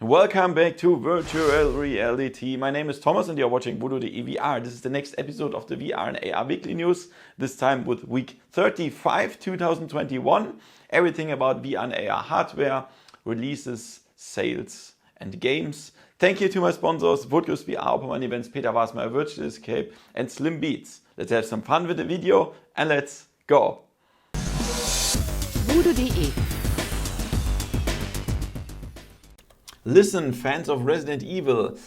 Welcome back to Virtual Reality. My name is Thomas and you're watching VoodooDE VR. This is the next episode of the VR and AR Weekly News, this time with week 35, 2021. Everything about VR and AR hardware, releases, sales and games. Thank you to my sponsors, VoodooDE VR, Open Events, Peter Wasmer, Virtual Escape and Slim Beats. Let's have some fun with the video and let's go. VoodooDE. Listen, fans of Resident Evil,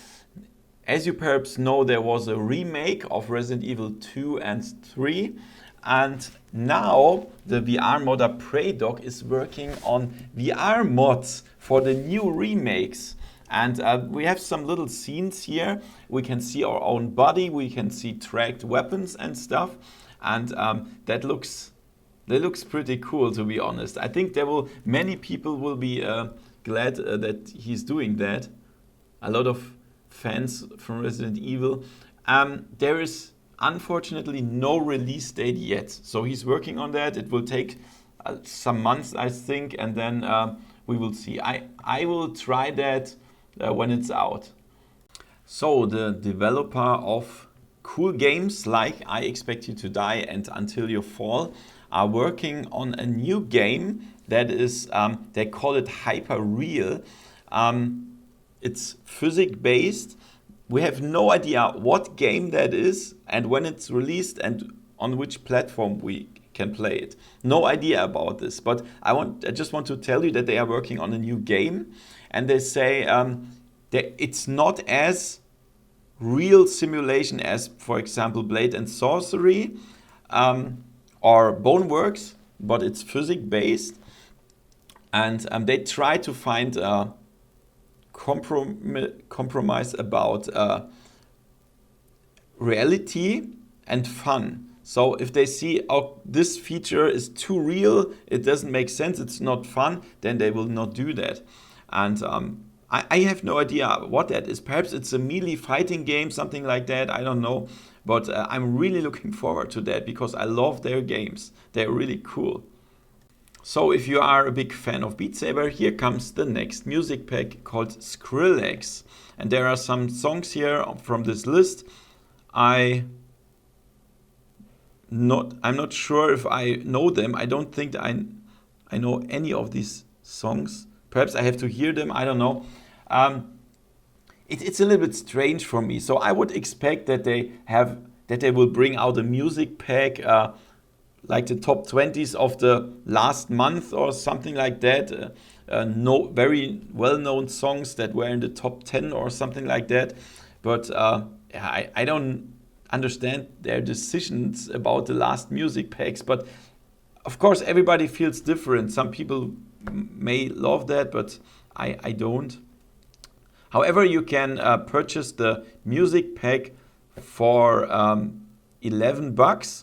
as you perhaps know, there was a remake of Resident Evil 2 and 3, and now the VR modder PreyDog is working on VR mods for the new remakes. And we have some little scenes here. We can see our own body, we can see tracked weapons and stuff, and that looks pretty cool, to be honest. I think many people will be glad that he's doing that. A lot of fans from Resident Evil. There is unfortunately no release date yet, so he's working on that. It will take some months, I think, and then we will see. I will try that when it's out. So the developer of cool games like I Expect You to Die and Until You Fall are working on a new game that is, they call it Hyper Real. It's physics based. We have no idea what game that is and when it's released and on which platform we can play it. No idea about this, but I just want to tell you that they are working on a new game, and they say that it's not as real simulation as, for example, Blade and Sorcery or Boneworks, but it's physics based. And they try to find a compromise about reality and fun. So if they see, oh, this feature is too real, it doesn't make sense, it's not fun, then they will not do that. And I have no idea what that is. Perhaps it's a melee fighting game, something like that, I don't know. But I'm really looking forward to that because I love their games. They're really cool. So if you are a big fan of Beat Saber, here comes the next music pack called Skrillex. And there are some songs here from this list. I'm not sure if I know them. I don't think I know any of these songs. Perhaps I have to hear them, I don't know. It's a little bit strange for me. So I would expect that they will bring out a music pack like the top 20s of the last month or something like that. No very well-known songs that were in the top 10 or something like that. But I don't understand their decisions about the last music packs. But of course, everybody feels different. Some people may love that, but I don't. However, you can purchase the music pack for $11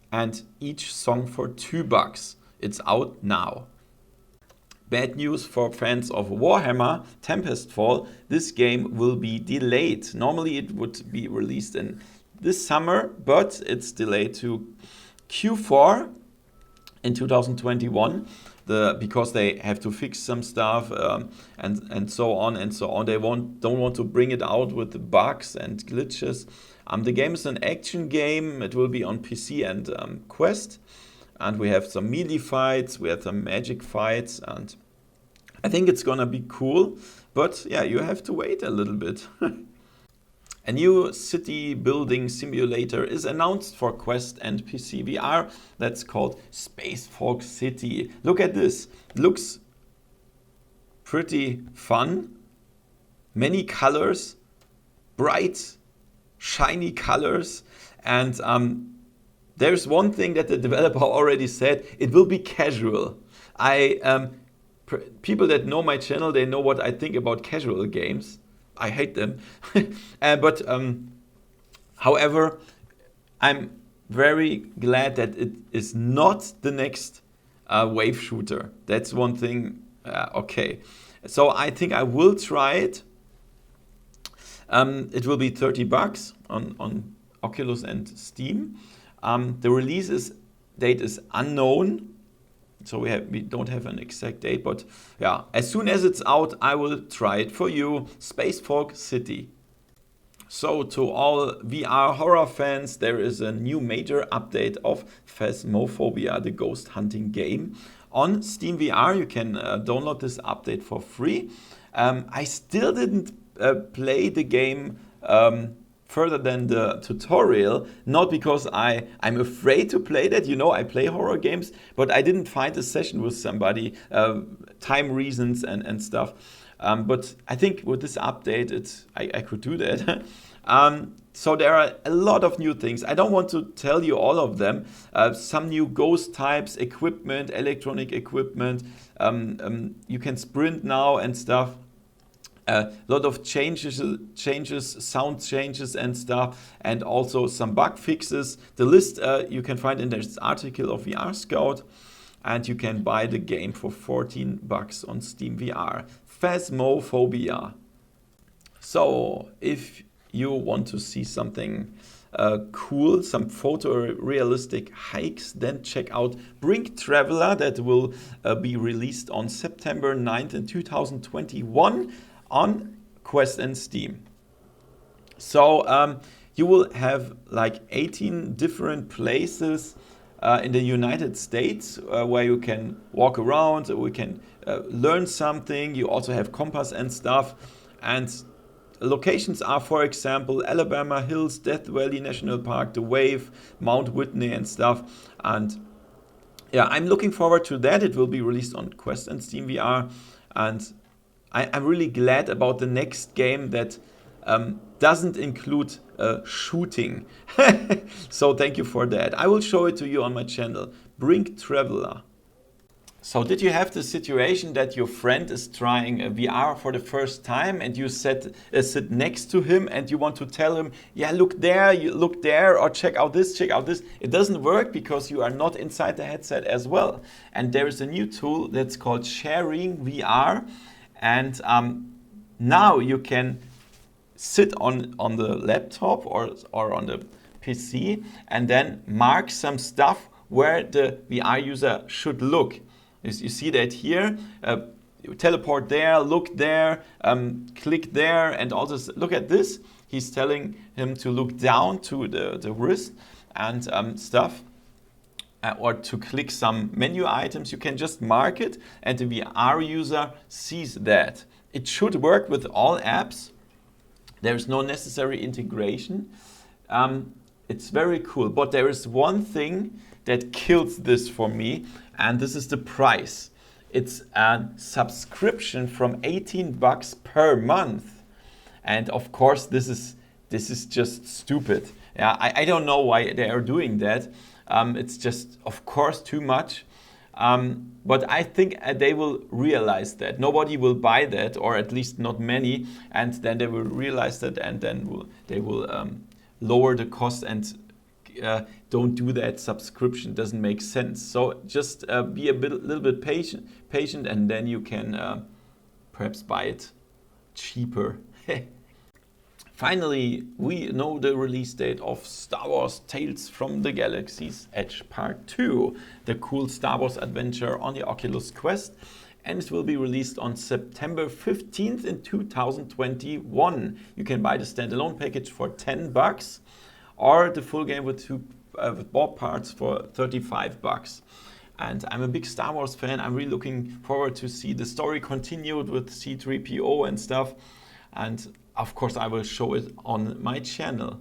and each song for $2. It's out now. Bad news for fans of Warhammer, Tempestfall. This game will be delayed. Normally it would be released in this summer, but it's delayed to Q4 in 2021. Because they have to fix some stuff and so on and so on. They don't want to bring it out with the bugs and glitches. The game is an action game. It will be on PC and Quest. And we have some melee fights, we have some magic fights, and I think it's gonna be cool. But yeah, you have to wait a little bit. A new city building simulator is announced for Quest and PC VR. That's called Spacefolk City. Look at this. Looks pretty fun. Many colors, bright, shiny colors. And there's one thing that the developer already said. It will be casual. People that know my channel, they know what I think about casual games. I hate them. But however, I'm very glad that it is not the next wave shooter. That's one thing. Okay. So I think I will try it. It will be $30 on Oculus and Steam. The release date is unknown. So we don't have an exact date, but yeah, as soon as it's out, I will try it for you. Spacefolk City. So to all VR horror fans, there is a new major update of Phasmophobia, the ghost hunting game. On Steam VR, you can download this update for free. I still didn't play the game further than the tutorial, not because I'm afraid to play that, you know, I play horror games, but I didn't find a session with somebody, time reasons and stuff. But I think with this update, I could do that. So there are a lot of new things. I don't want to tell you all of them. Some new ghost types, equipment, electronic equipment. You can sprint now and stuff. A lot of changes, sound changes and stuff, and also some bug fixes. The list you can find in this article of VR Scout, and you can buy the game for $14 on Steam VR. Phasmophobia. So if you want to see something cool, some photorealistic hikes, then check out Brink Traveler, that will be released on September 9th in 2021 on Quest and Steam. So you will have like 18 different places in the United States where you can walk around, we can learn something. You also have compass and stuff, and locations are, for example, Alabama Hills, Death Valley National Park, The Wave, Mount Whitney and stuff. And yeah, I'm looking forward to that. It will be released on Quest and Steam VR, and I'm really glad about the next game that doesn't include shooting. So thank you for that. I will show it to you on my channel, Brink Traveler. So did you have the situation that your friend is trying a VR for the first time and you sit next to him and you want to tell him, yeah, look there, you look there, or check out this, check out this. It doesn't work because you are not inside the headset as well. And there is a new tool that's called Shariiing VR. And now you can sit on the laptop or on the PC and then mark some stuff where the VR user should look. You see that here, you teleport there, look there, click there, and also look at this. He's telling him to look down to the wrist and stuff, or to click some menu items. You can just mark it and the VR user sees that. It should work with all apps. There's no necessary integration. It's very cool, but there is one thing that kills this for me, and this is the price. It's a subscription from $18 per month, and of course this is just stupid. Yeah, I don't know why they are doing that. It's just, of course, too much. But I think they will realize that nobody will buy that, or at least not many, and then they will realize that, and then they will lower the cost and don't do that. Subscription doesn't make sense. So just be little bit patient, and then you can perhaps buy it cheaper. Finally, we know the release date of Star Wars Tales from the Galaxy's Edge Part 2, the cool Star Wars adventure on the Oculus Quest, and it will be released on September 15th in 2021. You can buy the standalone package for $10 or the full game with both parts for $35. And I'm a big Star Wars fan. I'm really looking forward to see the story continued with C-3PO and stuff. And of course, I will show it on my channel.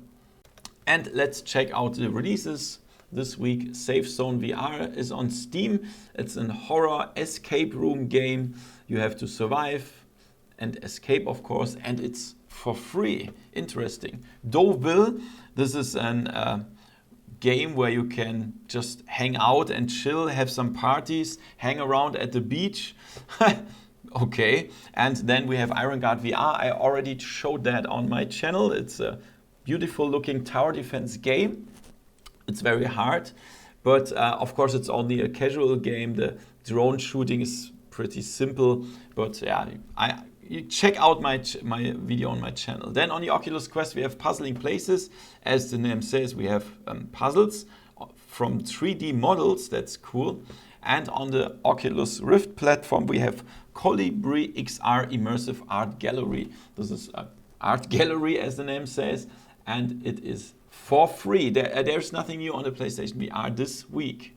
And let's check out the releases this week. Safe Zone VR is on Steam. It's a horror escape room game. You have to survive and escape, of course, and it's for free. Interesting. Deauville, this is an game where you can just hang out and chill, have some parties, hang around at the beach. Okay, and then we have Iron Guard VR. I already showed that on my channel. It's a beautiful looking tower defense game. It's very hard, but of course it's only a casual game. The drone shooting is pretty simple, but yeah, you check out my video on my channel. Then on the Oculus Quest we have Puzzling Places. As the name says, we have puzzles from 3D models. That's cool. And on the Oculus Rift platform, we have Colibri XR Immersive Art Gallery. This is an art gallery, as the name says, and it is for free. There's nothing new on the PlayStation VR this week.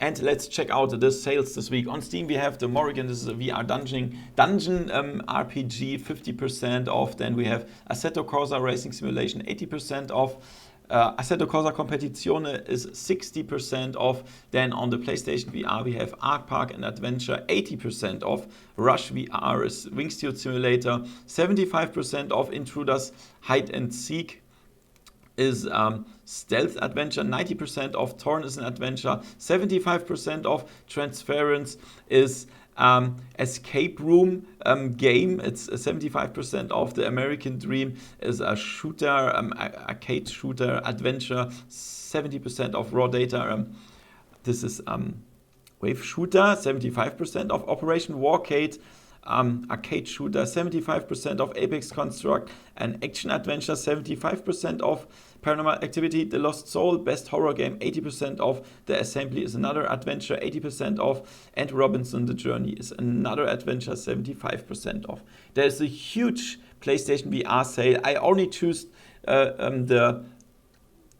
And let's check out the sales this week. On Steam, we have the Morrigan. This is a VR dungeon RPG, 50% off. Then we have Assetto Corsa Racing Simulation, 80% off. Assetto Corsa Competizione is 60% off. Then on the PlayStation VR, we have Arc Park and Adventure, 80% off. Rush VR is Wingsuit Simulator, 75% off. Intruders Hide and Seek is Stealth Adventure, 90% off. Torn is an adventure, 75% off. Transference is Escape Room game, it's 75% off. The American Dream is a shooter, arcade shooter adventure, 70% off. Raw Data, this is Wave Shooter, 75% off. Operation Warcade, arcade shooter, 75% off. Apex Construct, an action adventure, 75% off. Paranormal Activity, The Lost Soul, best horror game, 80% off. The Assembly is another adventure, 80% off. And Robinson the Journey is another adventure, 75% off. There's a huge PlayStation VR sale. I only choose the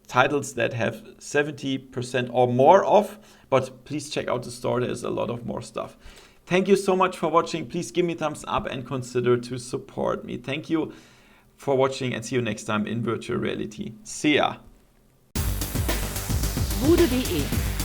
titles that have 70% or more off, but please check out the store. There's a lot of more stuff. Thank you so much for watching. Please give me a thumbs up and consider to support me. Thank you for watching and see you next time in virtual reality. See ya! VoodooDE